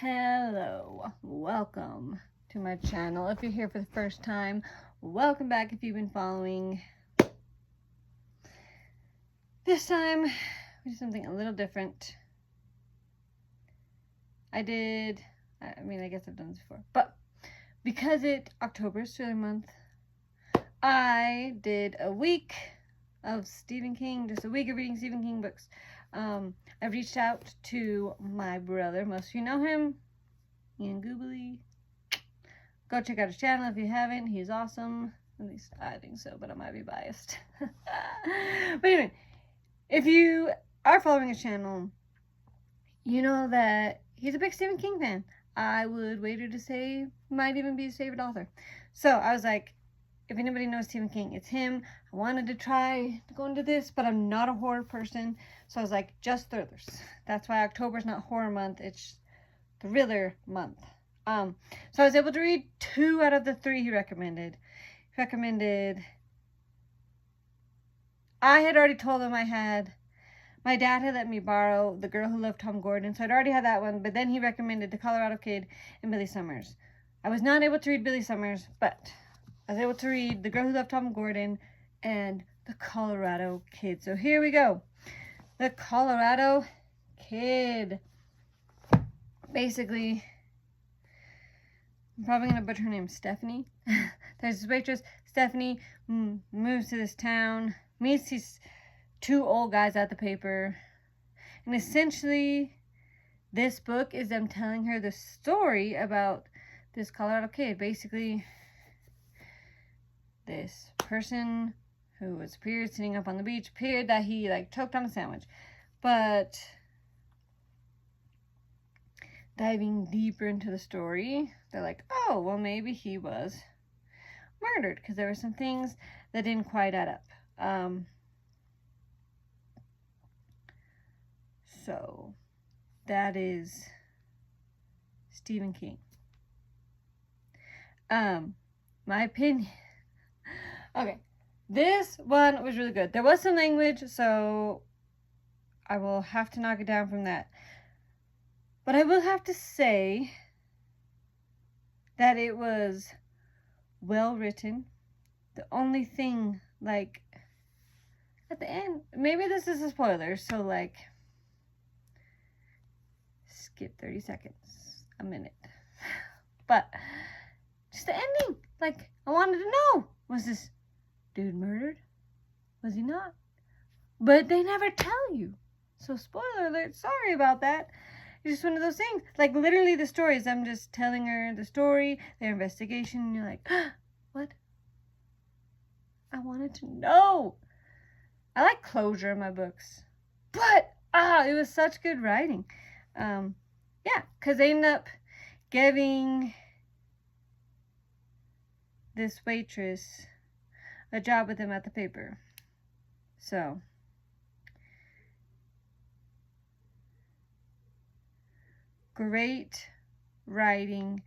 Hello, welcome to my channel. If you're here for the first time, welcome back if you've been following. This time, we did something a little different. I guess I've done this before, but because October is thriller month, I did a week of Stephen King, just a week of reading Stephen King books. I've reached out to my brother. Most of you know him, Ian Goobly. Go check out his channel if you haven't. He's awesome. At least I think so, but I might be biased. But anyway, if you are following his channel, you know that he's a big Stephen King fan. I would wager to say he might even be his favorite author. So I was like, if anybody knows Stephen King, it's him. I wanted to try to go into this, but I'm not a horror person. So I was like, just thrillers. That's why October's not horror month. It's thriller month. So I was able to read 2 out of the 3 he recommended. I had already told him my dad had let me borrow The Girl Who Loved Tom Gordon, so I'd already had that one, but then he recommended The Colorado Kid and Billy Summers. I was not able to read Billy Summers, but I was able to read The Girl Who Loved Tom Gordon and The Colorado Kid. So here we go. The Colorado Kid. Basically, I'm probably going to butcher her name, Stephanie. There's this waitress, Stephanie, moves to this town, meets these 2 old guys at the paper. And essentially, this book is them telling her the story about this Colorado kid. Basically, this person who appeared sitting up on the beach, appeared that he choked on a sandwich. But diving deeper into the story, they're like, oh, well, maybe he was murdered, because there were some things that didn't quite add up. So that is Stephen King. My opinion. Okay, this one was really good. There was some language, so I will have to knock it down from that. But I will have to say that it was well written. The only thing, at the end, maybe this is a spoiler, so skip 30 seconds, a minute. But just the ending, I wanted to know, was this dude murdered? Was he not? But they never tell you. So spoiler alert, sorry about that. It's just one of those things. Literally the story is them just telling her the story, their investigation, and you're like, what? I wanted to know. I like closure in my books. But, it was such good writing. Yeah, because they end up giving this waitress a job with him at the paper. So, great writing.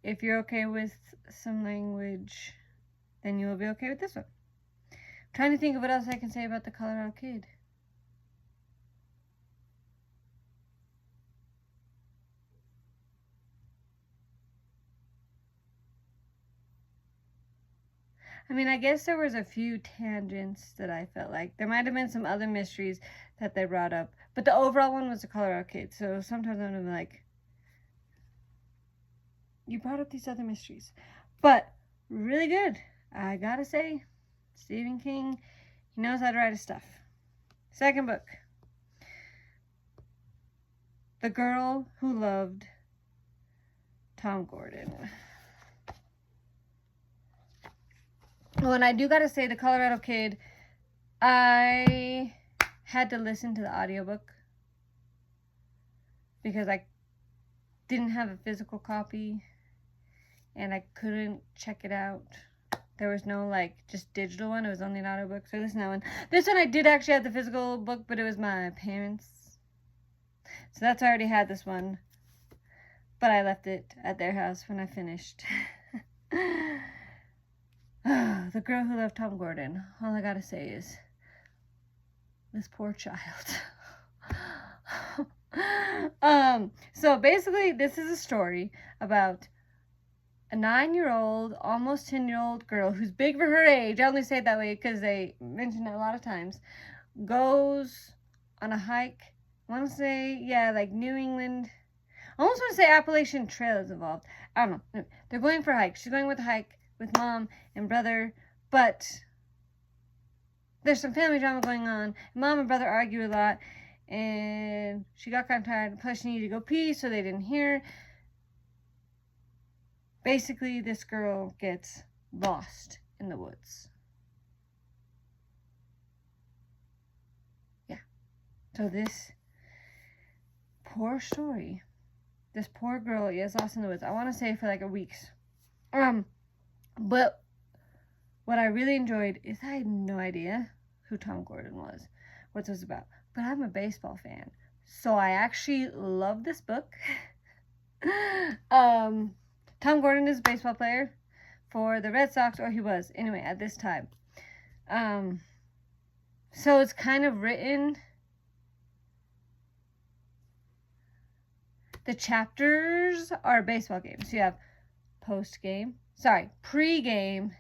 If you're okay with some language, then you will be okay with this one. I'm trying to think of what else I can say about The Colorado Kid. I guess there was a few tangents that I felt like. There might have been some other mysteries that they brought up. But the overall one was The Colorado Kid. So sometimes I'm like, you brought up these other mysteries. But really good. I gotta say, Stephen King, he knows how to write his stuff. Second book. The Girl Who Loved Tom Gordon. Well, and I do gotta say, The Colorado Kid, I had to listen to the audiobook because I didn't have a physical copy and I couldn't check it out. There was no just digital one. It was only an audiobook. So listen to that one. This one I did actually have the physical book, but it was my parents'. So that's why I already had this one. But I left it at their house when I finished. The Girl Who Loved Tom Gordon. All I gotta say is, this poor child. So basically, this is a story about a 9-year-old, almost 10-year-old girl who's big for her age. I only say it that way because they mention it a lot of times. Goes on a hike. I want to say, yeah, like New England. I almost want to say Appalachian Trail is involved. I don't know. They're going for a hike. She's going with a hike with mom and brother, but there's some family drama going on. Mom and brother argue a lot, and she got kind of tired. Plus, she needed to go pee, so they didn't hear. Basically, this girl gets lost in the woods. Yeah. So this poor story, this poor girl is lost in the woods. I want to say for like a week. But what I really enjoyed is I had no idea who Tom Gordon was, what this was about. But I'm a baseball fan, so I actually love this book. Tom Gordon is a baseball player for the Red Sox, or he was, anyway, at this time. So it's kind of written, the chapters are baseball games. So you have pre-game,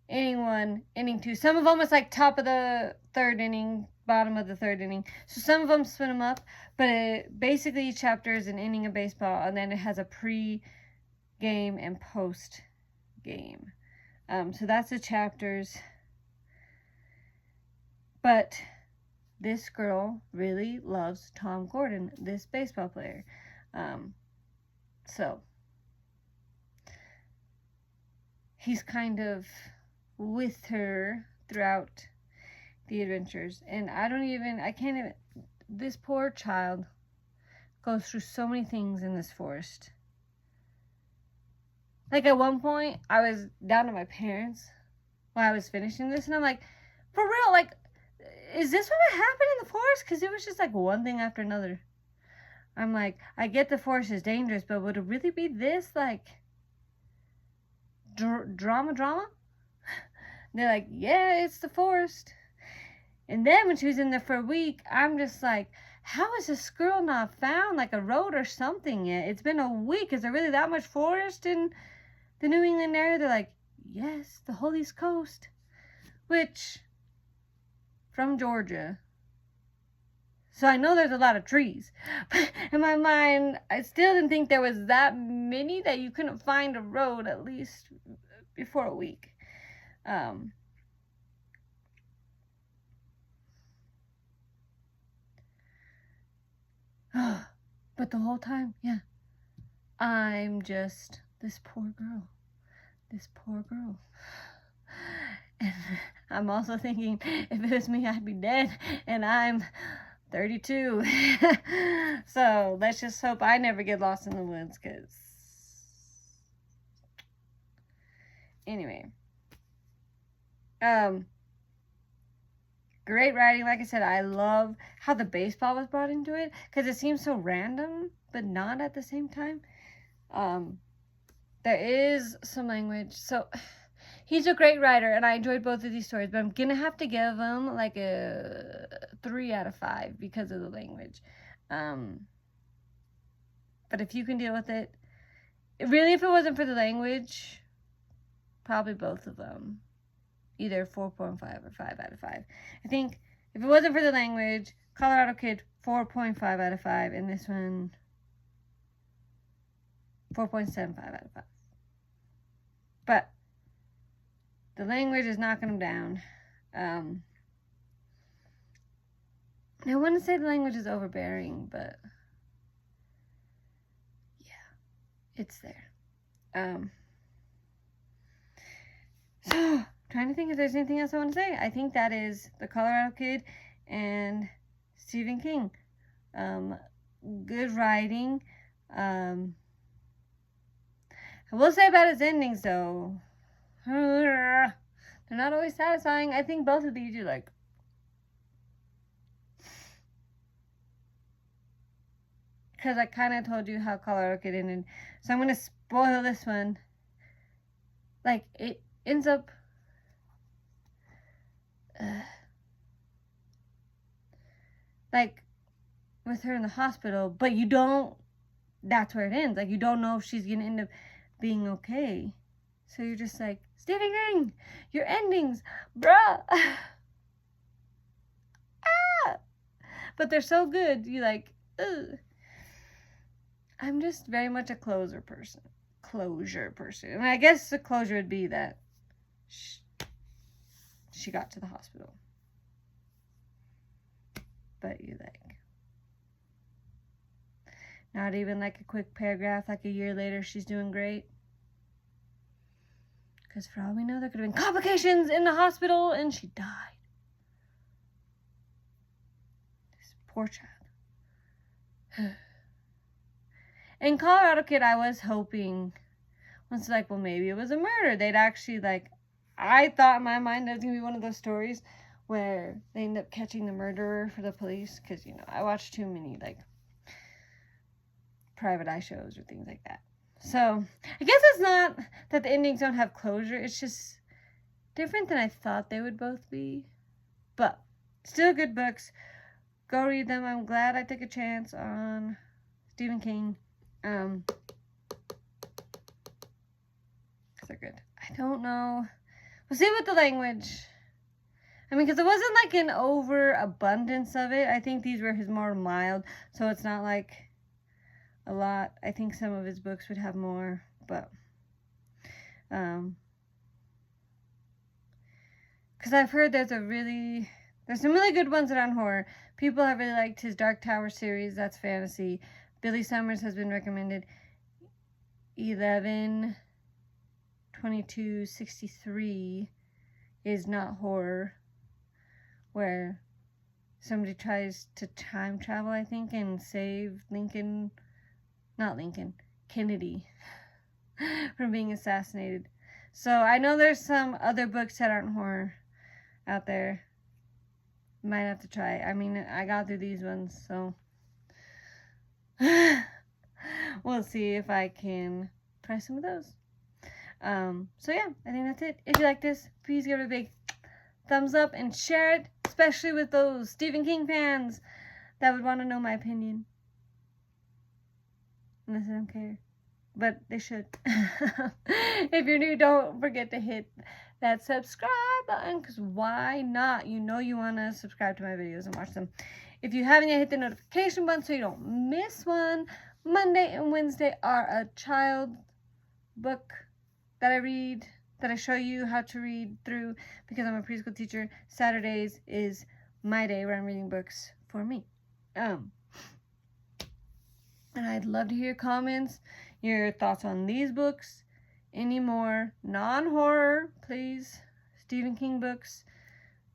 inning 1, inning 2. Some of them it's like top of the 3rd inning, bottom of the 3rd inning. So some of them split them up, but basically each chapter is an inning of baseball, and then it has a pre-game and post-game. So that's the chapters. But this girl really loves Tom Gordon, this baseball player. So he's kind of with her throughout the adventures. And this poor child goes through so many things in this forest. Like at one point, I was down at my parents while I was finishing this, and I'm like, for real, like, is this what would happen in the forest? Because it was just like one thing after another. I'm like, I get the forest is dangerous, but would it really be this, like, drama? They're like, yeah, it's the forest. And then when she was in there for a week, I'm just like, how is this girl not found, like, a road or something yet? It's been a week. Is there really that much forest in the New England area? They're like, yes, the whole East Coast. Which, from Georgia. So I know there's a lot of trees. But in my mind, I still didn't think there was that many that you couldn't find a road at least before a week. But the whole time, yeah, I'm just this poor girl. And I'm also thinking, if it was me, I'd be dead. And I'm 32. So let's just hope I never get lost in the woods, because anyway, great writing. Like I said, I love how the baseball was brought into it, because it seems so random but not at the same time. There is some language, so he's a great writer, and I enjoyed both of these stories, but I'm gonna have to give him like a 3 out of 5 because of the language. But if you can deal with it, really, if it wasn't for the language, probably both of them. Either 4.5 or 5 out of 5. I think if it wasn't for the language, Colorado Kid, 4.5 out of 5, and this one, 4.75 out of 5. But the language is knocking them down. I want to say the language is overbearing, but yeah, it's there. So, trying to think if there's anything else I want to say. I think that is The Colorado Kid and Stephen King. Good writing. I will say about his endings, though, they're not always satisfying. I think both of these you like. Because I kind of told you how Colorado Kid ended. So I'm going to spoil this one. Like, it ends up... like, with her in the hospital, but you don't, that's where it ends. Like, you don't know if she's gonna end up being okay. So you're just like, Stephen King, your endings, bruh. But they're so good, you like, ugh. I'm just very much a closure person. And I guess the closure would be that she got to the hospital. But you like, not even like a quick paragraph, like a year later, she's doing great. Because for all we know, there could have been complications in the hospital and she died. This poor child. In Colorado Kid, I was hoping, once like, well, maybe it was a murder. They'd actually, like, I thought in my mind it was going to be one of those stories where they end up catching the murderer for the police. Because, you know, I watch too many, like, private eye shows or things like that. So, I guess it's not that the endings don't have closure. It's just different than I thought they would both be. But, still good books. Go read them. I'm glad I took a chance on Stephen King. Because they're good. I don't know. We'll see with the language. I mean, because it wasn't like an overabundance of it. I think these were his more mild. So it's not like a lot. I think some of his books would have more. But, because I've heard there's some really good ones around horror. People have really liked his Dark Tower series. That's fantasy. Billy Summers has been recommended. 11/22/63 is not horror, where somebody tries to time travel, I think, and save Kennedy from being assassinated. So I know there's some other books that aren't horror out there. Might have to try. I mean, I got through these ones, so we'll see if I can try some of those. So yeah, I think that's it. If you like this, please give it a big thumbs up and share it, especially with those Stephen King fans that would want to know my opinion. Unless I don't care. But they should. If you're new, don't forget to hit that subscribe button, because why not? You know you want to subscribe to my videos and watch them. If you haven't yet, hit the notification button so you don't miss one. Monday and Wednesday are a child book that I read, that I show you how to read through, because I'm a preschool teacher. Saturdays is my day where I'm reading books for me. And I'd love to hear your comments, your thoughts on these books, any more non-horror, please, Stephen King books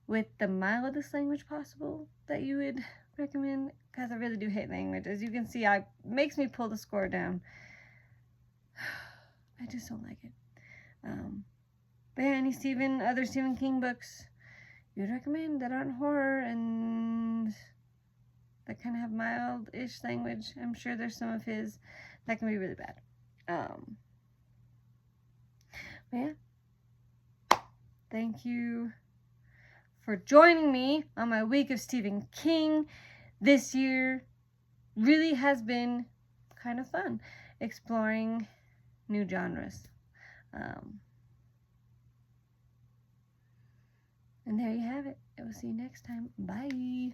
with the mildest language possible that you would recommend, because I really do hate language. As you can see, it makes me pull the score down. I just don't like it. But yeah, any other Stephen King books you'd recommend that aren't horror and that kind of have mild-ish language? I'm sure there's some of his that can be really bad. But yeah, thank you for joining me on my week of Stephen King. This year really has been kind of fun, exploring new genres. And there you have it. I will see you next time. Bye.